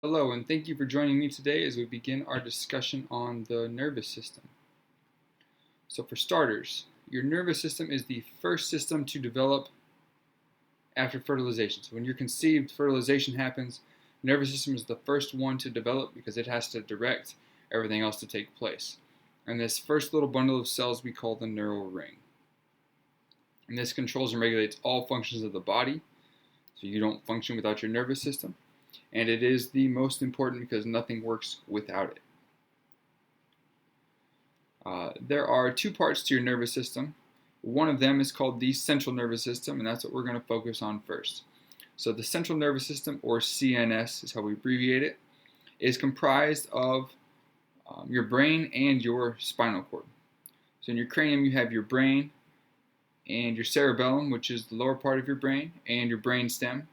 Hello, and thank you for joining me today as we begin our discussion on the nervous system. So, for starters, your nervous system is the first system to develop after fertilization. So, when you're conceived, fertilization happens. Nervous system is the first one to develop because it has to direct everything else to take place. And this first little bundle of cells we call the neural ring. And this controls and regulates all functions of the body. So, you don't function without your nervous system. And it is the most important because nothing works without it. There are two parts to your nervous system. One of them is called the central nervous system, and that's what we're going to focus on first. So the central nervous system, or CNS is how we abbreviate it, is comprised of your brain and your spinal cord. So in your cranium you have your brain and your cerebellum, which is the lower part of your brain, and your brain stem.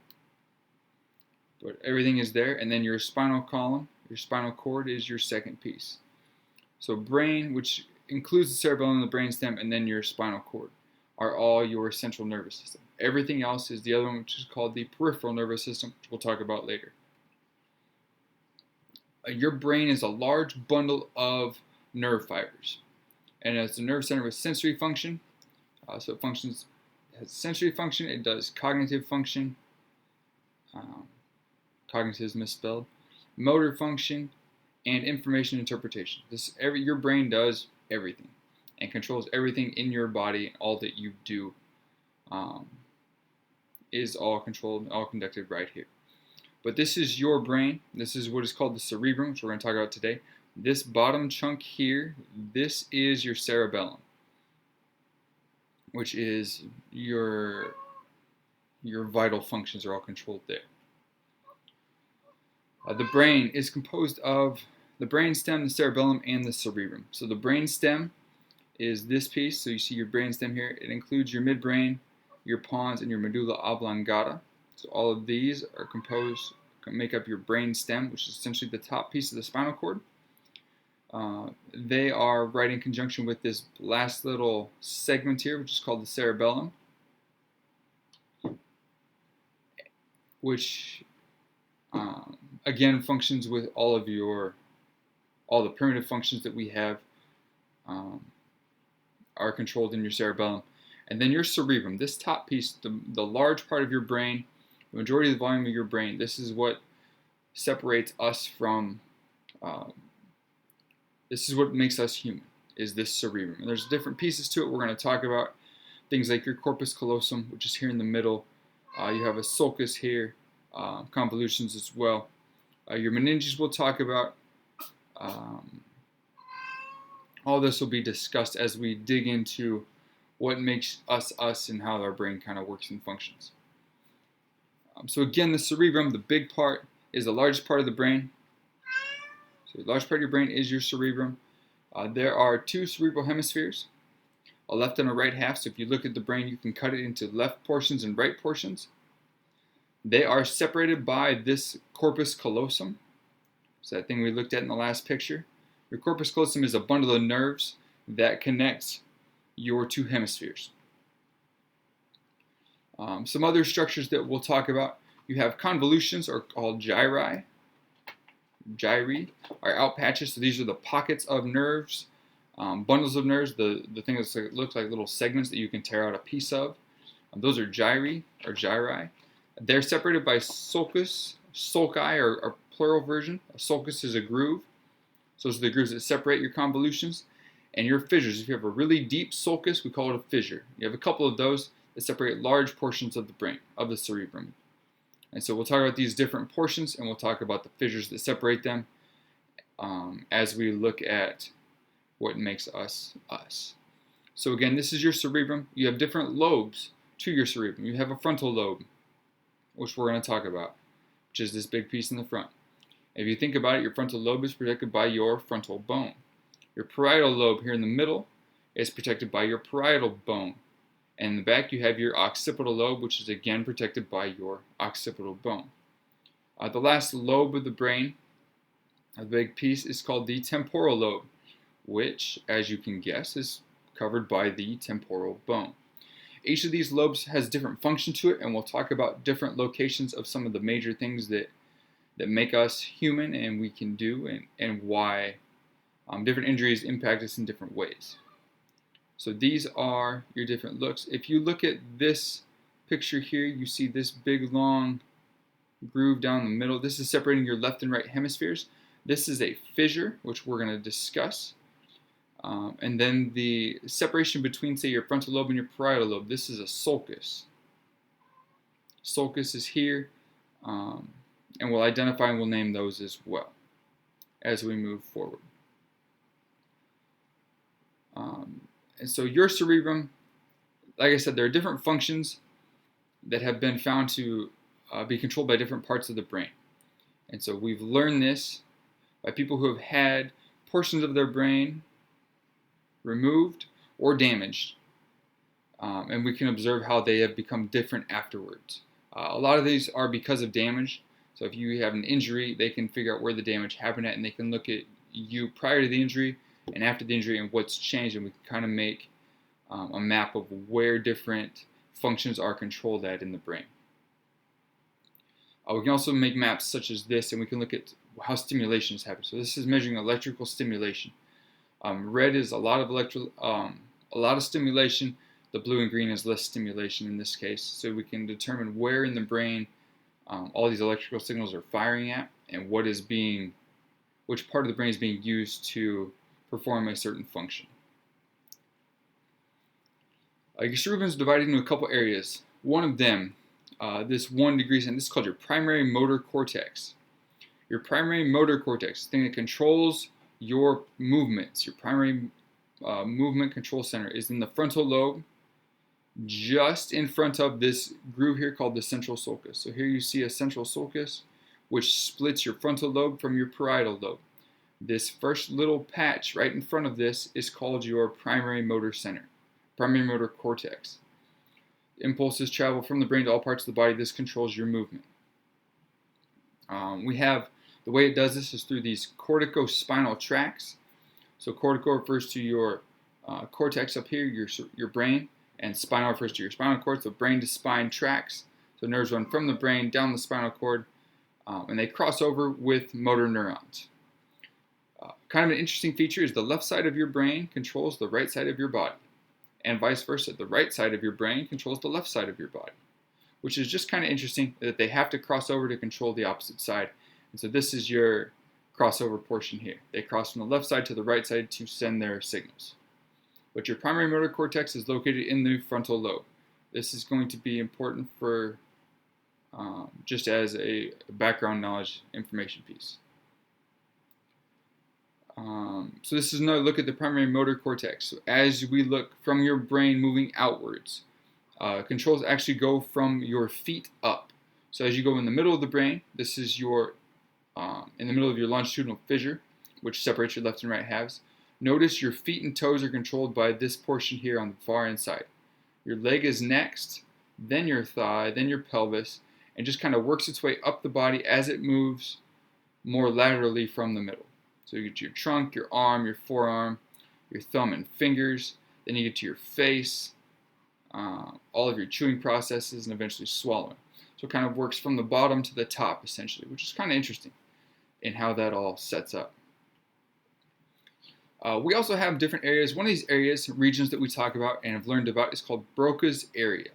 But everything is there, and then your spinal column, your spinal cord is your second piece. So brain, which includes the cerebellum and the brainstem, and then your spinal cord, are all your central nervous system. Everything else is the other one, which is called the peripheral nervous system, which we'll talk about later. Your brain is a large bundle of nerve fibers, and it's a nerve center with sensory function. So it has sensory function, it does cognitive function, cognitive is misspelled, motor function, and information interpretation. Your brain does everything and controls everything in your body, and all that you do is all controlled, all conducted right here. But this is your brain. This is what is called the cerebrum, which we're going to talk about today. This bottom chunk here, this is your cerebellum, which is your vital functions are all controlled there. The brain is composed of the brainstem, the cerebellum, and the cerebrum. So the brainstem is this piece. So you see your brainstem here. It includes your midbrain, your pons, and your medulla oblongata. So all of these are make up your brainstem, which is essentially the top piece of the spinal cord. They are right in conjunction with this last little segment here, which is called the cerebellum, which again functions with all the primitive functions that we have are controlled in your cerebellum. And then your cerebrum, this top piece, the large part of your brain, the majority of the volume of your brain, this is what separates us from, this is what makes us human, is this cerebrum. And there's different pieces to it we're going to talk about. Things like your corpus callosum, which is here in the middle. You have a sulcus here, convolutions as well. Your meninges we'll talk about. All this will be discussed as we dig into what makes us us and how our brain kind of works and functions. So again, the cerebrum, the big part, is the largest part of the brain. So the largest part of your brain is your cerebrum. There are two cerebral hemispheres, a left and a right half. So if you look at the brain, you can cut it into left portions and right portions. They are separated by this corpus callosum. So that thing we looked at in the last picture. Your corpus callosum is a bundle of nerves that connects your two hemispheres. Some other structures that we'll talk about. You have convolutions, or called gyri. Gyri are out patches, so these are the pockets of nerves, bundles of nerves, the thing that looks like little segments that you can tear out a piece of. Those are gyri, or gyri. They're separated by sulcus, sulci, or plural version. A sulcus is a groove. So those are the grooves that separate your convolutions. And your fissures, if you have a really deep sulcus, we call it a fissure. You have a couple of those that separate large portions of the brain, of the cerebrum. And so we'll talk about these different portions, and we'll talk about the fissures that separate them as we look at what makes us us. So again, this is your cerebrum. You have different lobes to your cerebrum. You have a frontal lobe, which we're going to talk about, which is this big piece in the front. If you think about it, your frontal lobe is protected by your frontal bone. Your parietal lobe here in the middle is protected by your parietal bone. And in the back, you have your occipital lobe, which is again protected by your occipital bone. The last lobe of the brain, a big piece, is called the temporal lobe, which, as you can guess, is covered by the temporal bone. Each of these lobes has different function to it, and we'll talk about different locations of some of the major things that that make us human and we can do, and why different injuries impact us in different ways. So these are your different looks. If you look at this picture here, you see this big long groove down the middle. This is separating your left and right hemispheres. This is a fissure, which we're going to discuss. And then the separation between, say, your frontal lobe and your parietal lobe, this is a sulcus. Sulcus is here, and we'll identify and we'll name those as well as we move forward. And so your cerebrum, like I said, there are different functions that have been found to be controlled by different parts of the brain. And so we've learned this by people who have had portions of their brain removed or damaged. And we can observe how they have become different afterwards. A lot of these are because of damage. So if you have an injury, they can figure out where the damage happened at, and they can look at you prior to the injury and after the injury and what's changed, and we can kind of make a map of where different functions are controlled at in the brain. We can also make maps such as this, and we can look at how stimulation is happening. So this is measuring electrical stimulation. Red is a lot of stimulation. The blue and green is less stimulation in this case. So we can determine where in the brain all these electrical signals are firing at, and which part of the brain is being used to perform a certain function. Your cerebrum is divided into a couple areas. One of them, this 1 degree, and this is called your primary motor cortex. Your primary motor cortex, the thing that controls your movements, your primary movement control center, is in the frontal lobe, just in front of this groove here called the central sulcus. So here you see a central sulcus, which splits your frontal lobe from your parietal lobe. This first little patch right in front of this is called your primary motor center, primary motor cortex. Impulses travel from the brain to all parts of the body. This controls your movement. The way it does this is through these corticospinal tracts. So cortical refers to your cortex up here, your brain, and spinal refers to your spinal cord. So brain to spine tracts. So nerves run from the brain down the spinal cord, and they cross over with motor neurons. Kind of an interesting feature is the left side of your brain controls the right side of your body, and vice versa. The right side of your brain controls the left side of your body, which is just kind of interesting that they have to cross over to control the opposite side. And so this is your crossover portion here. They cross from the left side to the right side to send their signals. But your primary motor cortex is located in the frontal lobe. This is going to be important for just as a background knowledge information piece. So this is another look at the primary motor cortex. So as we look from your brain moving outwards, controls actually go from your feet up. So as you go in the middle of the brain, this is your in the middle of your longitudinal fissure, which separates your left and right halves. Notice your feet and toes are controlled by this portion here on the far inside. Your leg is next, then your thigh, then your pelvis, and just kind of works its way up the body as it moves more laterally from the middle. So you get to your trunk, your arm, your forearm, your thumb and fingers, then you get to your face, all of your chewing processes, and eventually swallowing. So it kind of works from the bottom to the top, essentially, which is kind of interesting in how that all sets up. We also have different areas. One of these areas, regions that we talk about and have learned about, is called Broca's area.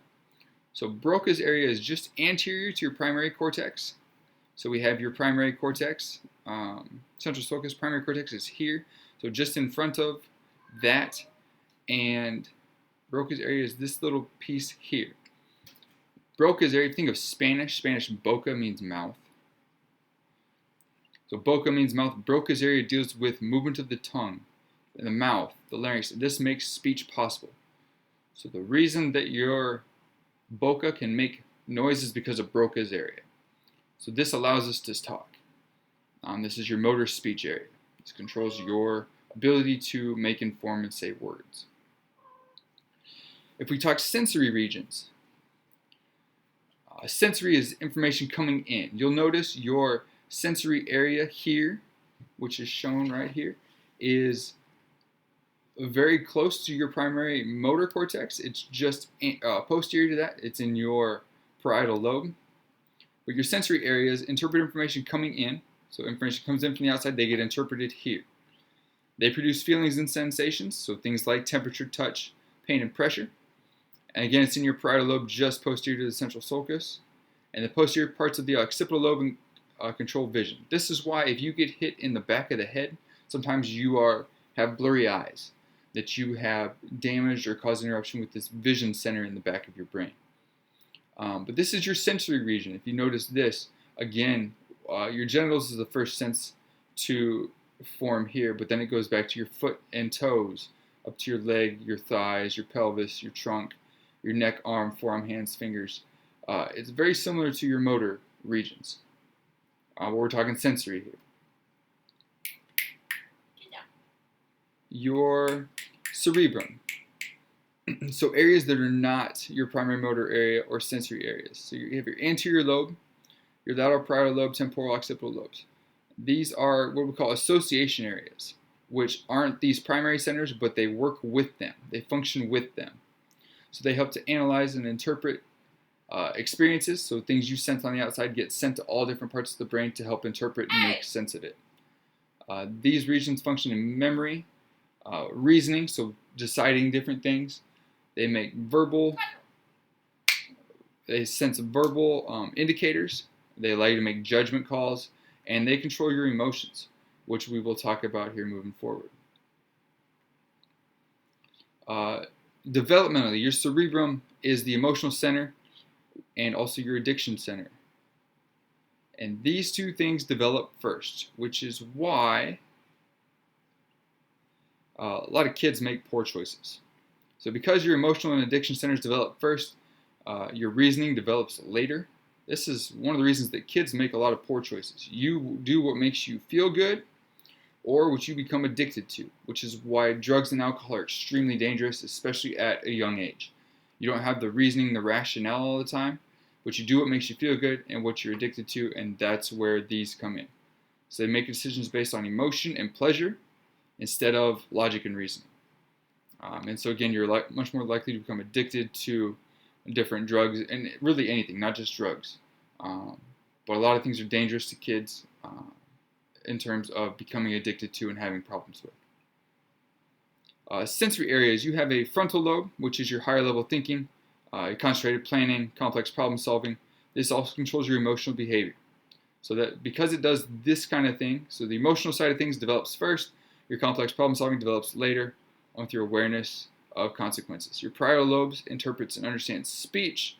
So Broca's area is just anterior to your primary cortex. So we have your primary cortex, central sulcus, primary cortex is here. So just in front of that, and Broca's area is this little piece here. Broca's area, think of Spanish boca means mouth. So boca means mouth. Broca's area deals with movement of the tongue, and the mouth, the larynx. This makes speech possible. So the reason that your boca can make noise is because of Broca's area. So this allows us to talk. This is your motor speech area. This controls your ability to make, inform, and say words. If we talk sensory regions, sensory is information coming in. You'll notice your sensory area here, which is shown right here, is very close to your primary motor cortex. It's just posterior to that. It's in your parietal lobe. But your sensory areas interpret information coming in. So information comes in from the outside, they get interpreted here. They produce feelings and sensations, so things like temperature, touch, pain, and pressure. And again, it's in your parietal lobe just posterior to the central sulcus. And the posterior parts of the occipital lobe control vision. This is why if you get hit in the back of the head, sometimes you have blurry eyes, that you have damaged or caused interruption with this vision center in the back of your brain. But this is your sensory region. If you notice this, again, your genitals is the first sense to form here, but then it goes back to your foot and toes, up to your leg, your thighs, your pelvis, your trunk, your neck, arm, forearm, hands, fingers. It's very similar to your motor regions. But we're talking sensory here. Your cerebrum. So areas that are not your primary motor area or sensory areas. So you have your anterior lobe, your lateral parietal lobe, temporal occipital lobes. These are what we call association areas, which aren't these primary centers, but they work with them. They function with them. So they help to analyze and interpret experiences. So things you sense on the outside get sent to all different parts of the brain to help interpret and make sense of it. These regions function in memory, reasoning, so deciding different things. They make they sense verbal indicators. They allow you to make judgment calls, and they control your emotions, which we will talk about here moving forward. Developmentally, your cerebrum is the emotional center and also your addiction center. And these two things develop first, which is why a lot of kids make poor choices. So because your emotional and addiction centers develop first, your reasoning develops later. This is one of the reasons that kids make a lot of poor choices. You do what makes you feel good or what you become addicted to, which is why drugs and alcohol are extremely dangerous, especially at a young age. You don't have the reasoning, the rationale all the time, but you do what makes you feel good and what you're addicted to, and that's where these come in. So they make decisions based on emotion and pleasure instead of logic and reasoning. And so again, you're much more likely to become addicted to different drugs, and really anything, not just drugs. But a lot of things are dangerous to kids in terms of becoming addicted to and having problems with. Sensory areas, you have a frontal lobe, which is your higher level thinking, concentrated planning, complex problem solving. This also controls your emotional behavior. So that because it does this kind of thing, so the emotional side of things develops first, your complex problem solving develops later, along with your awareness of consequences. Your parietal lobes interprets and understands speech,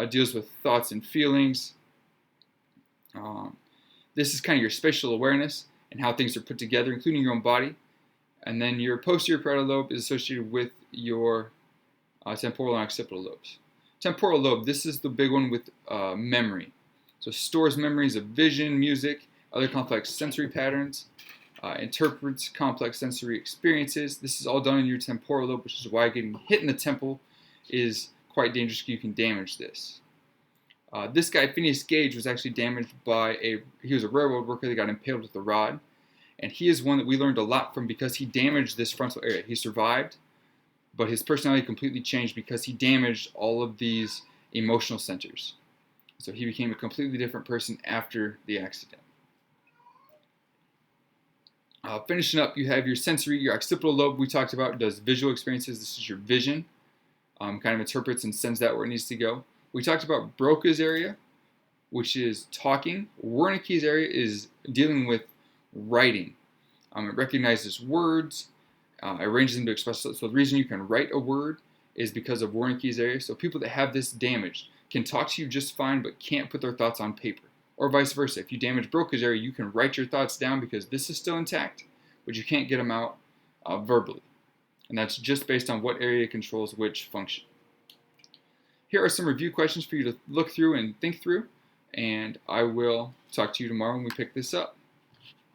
deals with thoughts and feelings. This is kind of your spatial awareness and how things are put together, including your own body. And then your posterior parietal lobe is associated with your temporal and occipital lobes. Temporal lobe, this is the big one with memory. So stores memories of vision, music, other complex sensory patterns, interprets complex sensory experiences. This is all done in your temporal lobe, which is why getting hit in the temple is quite dangerous. You can damage this. This guy, Phineas Gage, was actually damaged by he was a railroad worker that got impaled with a rod. And he is one that we learned a lot from because he damaged this frontal area. He survived, but his personality completely changed because he damaged all of these emotional centers. So he became a completely different person after the accident. Finishing up, you have your sensory, your occipital lobe we talked about does visual experiences. This is your vision. Kind of interprets and sends that where it needs to go. We talked about Broca's area, which is talking. Wernicke's area is dealing with writing. It recognizes words, arranges them to express. So the reason you can write a word is because of Wernicke's area. So people that have this damaged can talk to you just fine, but can't put their thoughts on paper. Or vice versa. If you damage Broca's area, you can write your thoughts down because this is still intact, but you can't get them out verbally. And that's just based on what area controls which function. Here are some review questions for you to look through and think through, and I will talk to you tomorrow when we pick this up.